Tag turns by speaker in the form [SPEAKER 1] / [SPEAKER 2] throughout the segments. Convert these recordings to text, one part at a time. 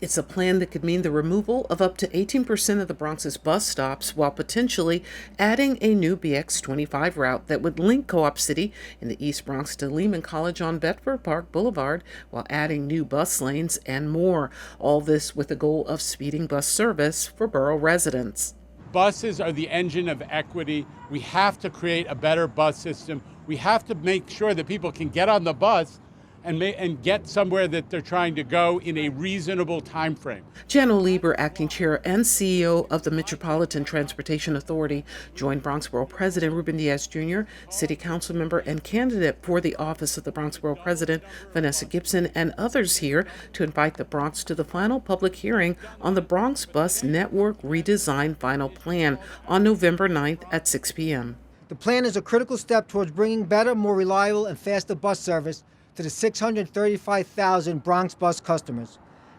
[SPEAKER 1] It's a plan that could mean the removal of up to 18% of the Bronx's bus stops while potentially adding a new BX25 route that would link Co-op City in the East Bronx to Lehman College on Bedford Park Boulevard while adding new bus lanes and more. All this with the goal of speeding bus service for borough residents.
[SPEAKER 2] Buses are the engine of equity. We have to create a better bus system. We have to make sure that people can get on the bus and get somewhere that they're trying to go in a reasonable time frame.
[SPEAKER 1] Janno Lieber, acting chair and CEO of the Metropolitan Transportation Authority, joined Bronx Borough President Ruben Diaz Jr., City Council member and candidate for the office of the Bronx Borough President, Vanessa Gibson, and others here to invite the Bronx to the final public hearing on the Bronx Bus Network Redesign Final Plan on November 9th at 6 p.m.
[SPEAKER 3] The plan is a critical step towards bringing better, more reliable, and faster bus service to the 635,000 Bronx bus customers.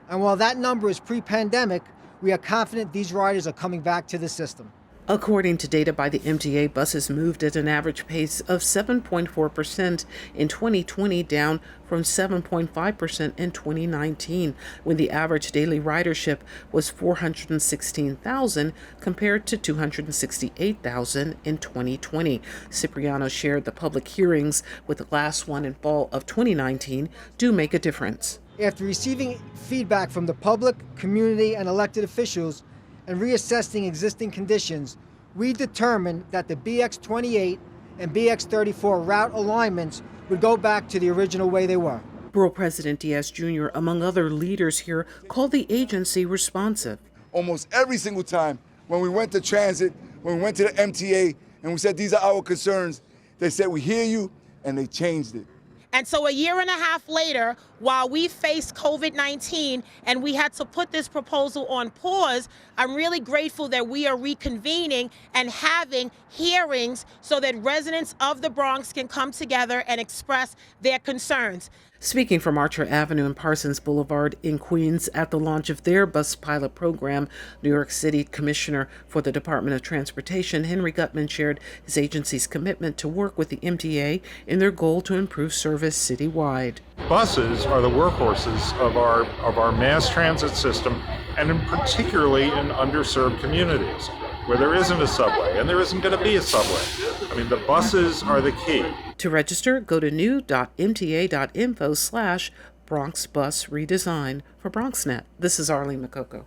[SPEAKER 3] And while that number is pre-pandemic, we are confident these riders are coming back to the system.
[SPEAKER 1] According to data by the MTA, buses moved at an average pace of 7.4% in 2020, down from 7.5% in 2019, when the average daily ridership was 416,000 compared to 268,000 in 2020. Cipriano shared the public hearings, with the last one in fall of 2019, do make a difference.
[SPEAKER 3] After receiving feedback from the public, community, and elected officials, and reassessing existing conditions, we determined that the BX28 and BX34 route alignments would go back to the original way they were.
[SPEAKER 1] Borough President Diaz Jr., among other leaders here, called the agency responsive.
[SPEAKER 4] Almost every single time when we went to transit, when we went to the MTA, and we said, these are our concerns, they said, we hear you, and they changed it.
[SPEAKER 5] And so a year and a half later, while we faced COVID-19 and we had to put this proposal on pause, I'm really grateful that we are reconvening and having hearings so that residents of the Bronx can come together and express their concerns.
[SPEAKER 1] Speaking from Archer Avenue and Parsons Boulevard in Queens at the launch of their bus pilot program, New York City Commissioner for the Department of Transportation, Henry Gutman, shared his agency's commitment to work with the MTA in their goal to improve service citywide.
[SPEAKER 6] Buses are the workhorses of our mass transit system, and particularly in underserved communities where there isn't a subway and there isn't going to be a subway. I mean, the buses are the key.
[SPEAKER 1] To register, go to new.mta.info/Bronx Bus Redesign. For BronxNet, this is Arlene Mukoko.